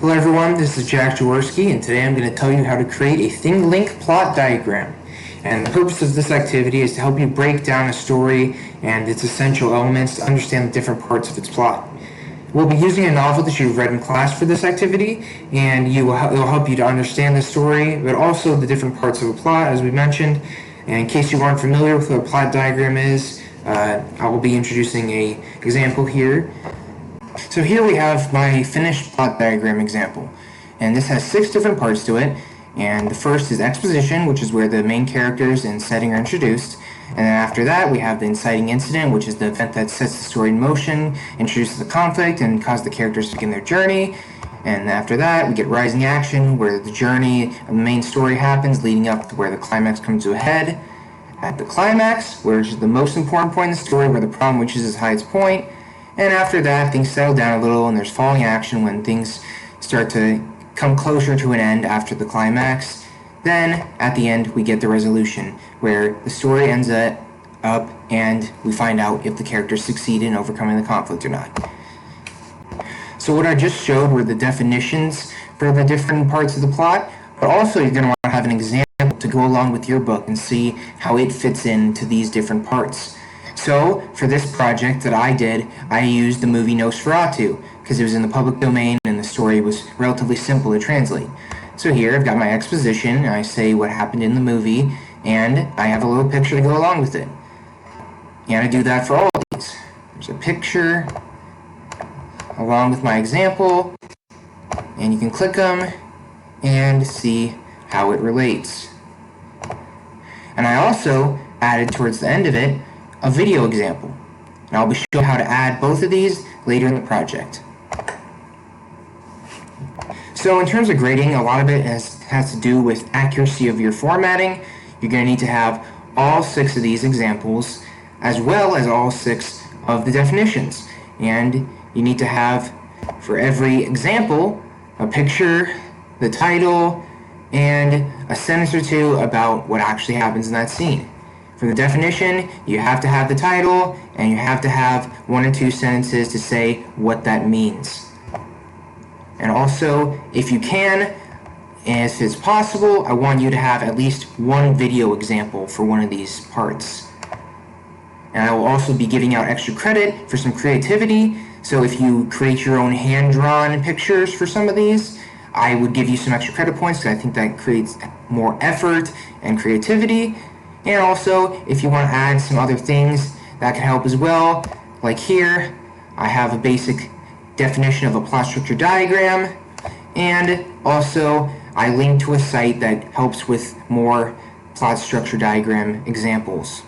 Hello everyone, this is Jack Jaworski, and today I'm going to tell you how to create a Thinglink plot diagram. And the purpose of this activity is to help you break down a story and its essential elements to understand the different parts of its plot. We'll be using a novel that you've read in class for this activity, and it will help you to understand the story, but also the different parts of a plot, as we mentioned. And in case you aren't familiar with what a plot diagram is, I will be introducing an example here. So here we have my finished plot diagram example, and this has 6 different parts to it. And the first is exposition, which is where the main characters and setting are introduced. And then after that we have the inciting incident, which is the event that sets the story in motion, introduces the conflict, and causes the characters to begin their journey. And after that we get rising action, where the journey of the main story happens, leading up to where the climax comes to a head. At the climax, which is the most important point in the story, where the problem reaches its highest point. And after that, things settle down a little, and there's falling action when things start to come closer to an end after the climax. Then, at the end, we get the resolution, where the story ends up, and we find out if the characters succeed in overcoming the conflict or not. So what I just showed were the definitions for the different parts of the plot, but also you're going to want to have an example to go along with your book and see how it fits into these different parts. So, for this project that I did, I used the movie Nosferatu, because it was in the public domain and the story was relatively simple to translate. So here I've got my exposition, and I say what happened in the movie, and I have a little picture to go along with it. And I do that for all of these. There's a picture along with my example, and you can click them and see how it relates. And I also added towards the end of it a video example, and I'll be showing how to add both of these later in the project. So in terms of grading, a lot of it has to do with accuracy of your formatting. You're going to need to have all 6 of these examples, as well as all 6 of the definitions. And you need to have, for every example, a picture, the title, and a sentence or 2 about what actually happens in that scene. For the definition, you have to have the title, and you have to have 1 or 2 sentences to say what that means. And also, if you can, and if it's possible, I want you to have at least 1 video example for one of these parts. And I will also be giving out extra credit for some creativity, so if you create your own hand-drawn pictures for some of these, I would give you some extra credit points, because I think that creates more effort and creativity. And also, if you want to add some other things, that can help as well. Like here, I have a basic definition of a plot structure diagram, and also I link to a site that helps with more plot structure diagram examples.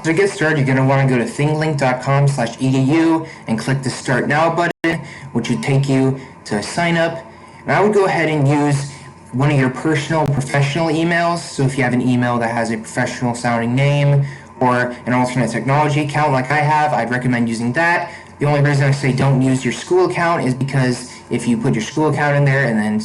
To get started, you're going to want to go to thinglink.com/edu and click the Start Now button, which would take you to sign up. And I would go ahead and use one of your personal professional emails. So if you have an email that has a professional sounding name or an alternate technology account like I have, I'd recommend using that. The only reason I say don't use your school account is because if you put your school account in there and then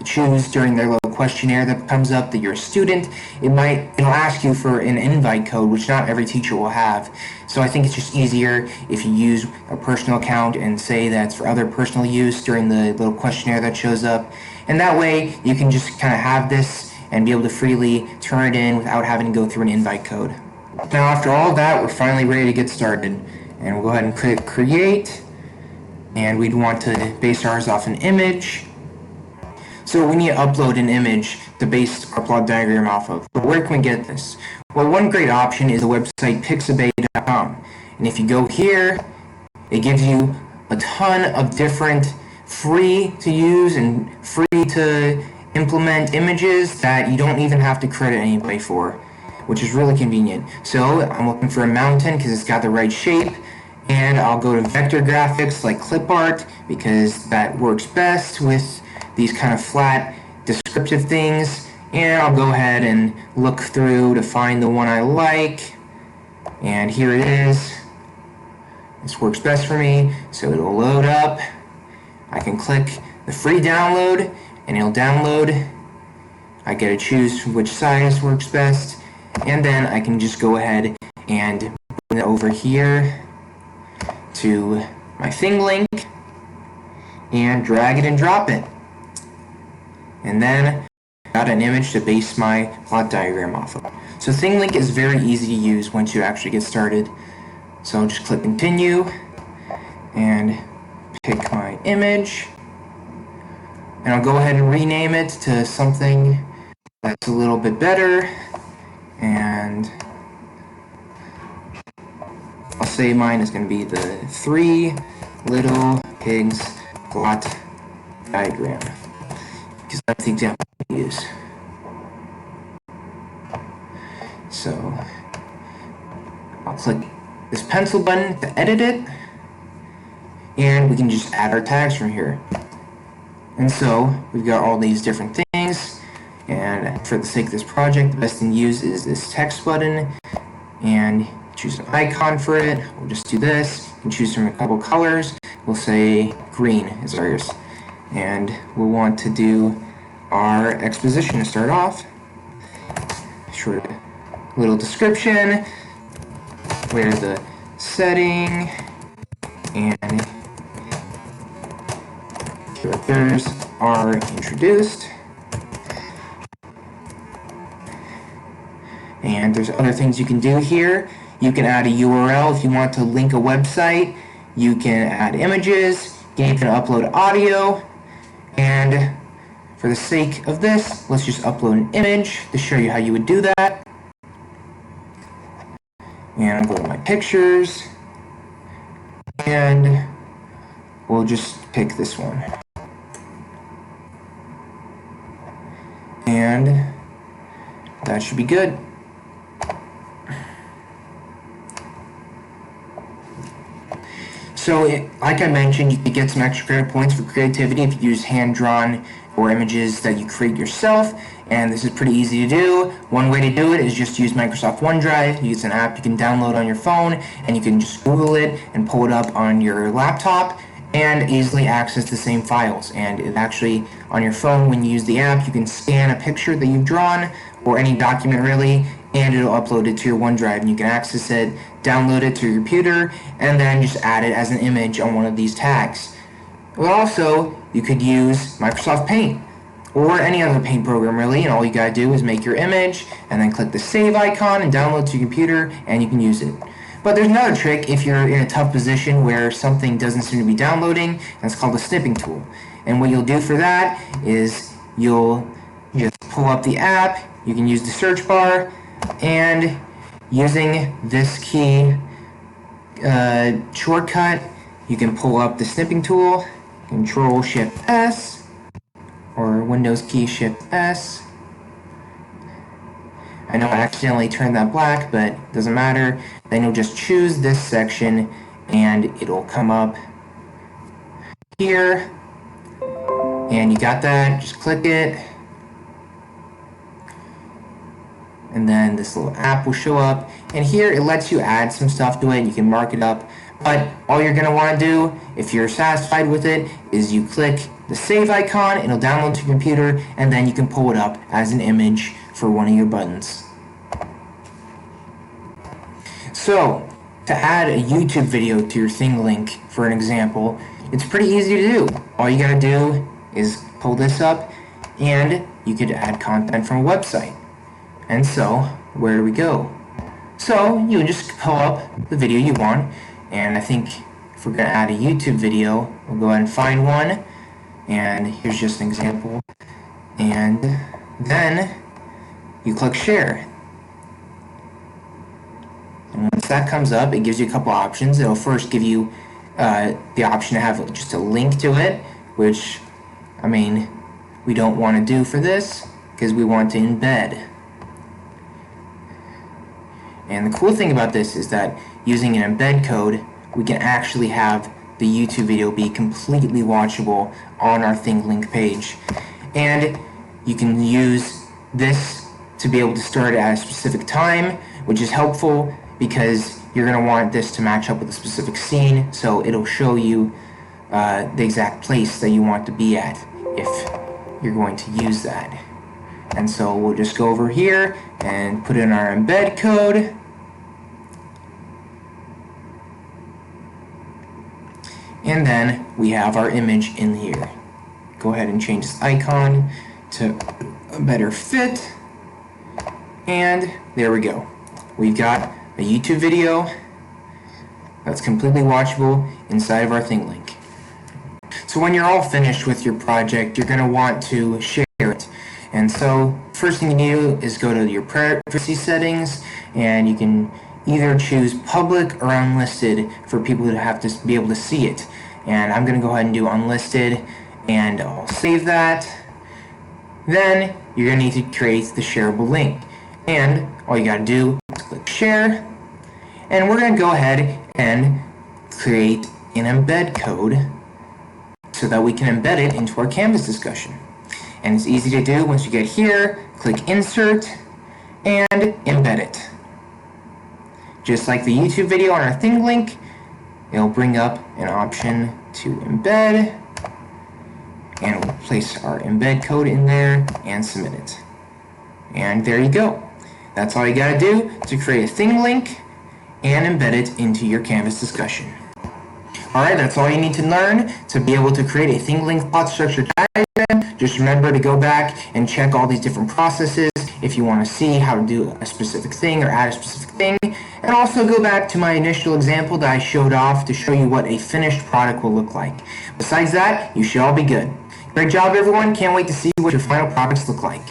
choose during their little questionnaire that comes up that you're a student, it'll ask you for an invite code, which not every teacher will have. So I think it's just easier if you use a personal account and say that's for other personal use during the little questionnaire that shows up. And that way you can just kind of have this and be able to freely turn it in without having to go through an invite code. Now after all of that, we're finally ready to get started. And we'll go ahead and click create, and we'd want to base ours off an image. So we need to upload an image to base our plot diagram off of. But where can we get this? Well, one great option is the website pixabay.com. And if you go here, it gives you a ton of different free to use and free to implement images that you don't even have to credit anybody for, which is really convenient. So I'm looking for a mountain because it's got the right shape, and I'll go to vector graphics like clip art because that works best with these kind of flat descriptive things. And I'll go ahead and look through to find the one I like, and here it is. This works best for me, so it'll load up. I can click the free download and it'll download. I get to choose which size works best, and then I can just go ahead and bring it over here to my Thinglink, and drag it and drop it. And then got an image to base my plot diagram off of. So Thinglink is very easy to use once you actually get started. So I'll just click continue and pick my image. And I'll go ahead and rename it to something that's a little bit better. And I'll say mine is going to be the 3 Little Pigs plot diagram, because that's the example I use. So I'll click this pencil button to edit it, and we can just add our tags from here. And so we've got all these different things, and for the sake of this project, the best thing to use is this text button, and choose an icon for it. We'll just do this and choose from a couple colors. We'll say green is ours, and we'll want to do our exposition to start off. Short little description, where the setting and characters are introduced. And there's other things you can do here. You can add a URL if you want to link a website. You can add images. You can even upload audio. And for the sake of this, let's just upload an image to show you how you would do that. And I'll go to my pictures. And we'll just pick this one. And that should be good. So, like I mentioned, you could get some extra credit points for creativity if you use hand-drawn or images that you create yourself, and this is pretty easy to do. One way to do it is just use Microsoft OneDrive. It's an app you can download on your phone, and you can just Google it and pull it up on your laptop and easily access the same files. And it actually, on your phone, when you use the app, you can scan a picture that you've drawn, or any document really, and it'll upload it to your OneDrive, and you can access it, download it to your computer, and then just add it as an image on one of these tags. But also, you could use Microsoft Paint, or any other paint program really, and all you gotta do is make your image, and then click the save icon and download to your computer, and you can use it. But there's another trick if you're in a tough position where something doesn't seem to be downloading, and it's called the snipping tool. And what you'll do for that is you'll just pull up the app, you can use the search bar, and using this key shortcut, you can pull up the snipping tool, Control-Shift-S, or Windows key Shift-S. I know I accidentally turned that black, but it doesn't matter. Then you'll just choose this section, and it'll come up here. And you got that, just click it. And then this little app will show up, and here it lets you add some stuff to it. You can mark it up, but all you're going to want to do, if you're satisfied with it, is you click the save icon, it'll download to your computer, and then you can pull it up as an image for one of your buttons. So, to add a YouTube video to your Thinglink, for an example, it's pretty easy to do. All you got to do is pull this up, and you could add content from a website. And so, where do we go? So, you just pull up the video you want, and I think if we're going to add a YouTube video, we'll go ahead and find one, and here's just an example, and then you click share. And once that comes up, it gives you a couple options. It'll first give you the option to have just a link to it, which, I mean, we don't want to do for this, because we want to embed. And the cool thing about this is that using an embed code, we can actually have the YouTube video be completely watchable on our Thinglink page. And you can use this to be able to start at a specific time, which is helpful because you're going to want this to match up with a specific scene, so it'll show you the exact place that you want to be at if you're going to use that. And so we'll just go over here and put in our embed code. And then we have our image in here. Go ahead and change this icon to a better fit. And there we go. We've got a YouTube video that's completely watchable inside of our Thinglink. So when you're all finished with your project, you're going to want to share it. And so first thing you do is go to your privacy settings, and you can either choose public or unlisted for people to have to be able to see it. And I'm going to go ahead and do unlisted, and I'll save that. Then you're going to need to create the shareable link. And all you got to do is click share. And we're going to go ahead and create an embed code so that we can embed it into our Canvas discussion. And it's easy to do. Once you get here, click insert and embed it. Just like the YouTube video on our Thinglink, it'll bring up an option to embed, and we'll place our embed code in there and submit it. And there you go. That's all you gotta do to create a Thinglink and embed it into your Canvas discussion. Alright, that's all you need to learn to be able to create a Thinglink plot structure diagram. Just remember to go back and check all these different processes if you want to see how to do a specific thing or add a specific thing. And also go back to my initial example that I showed off to show you what a finished product will look like. Besides that, you should all be good. Great job, everyone. Can't wait to see what your final products look like.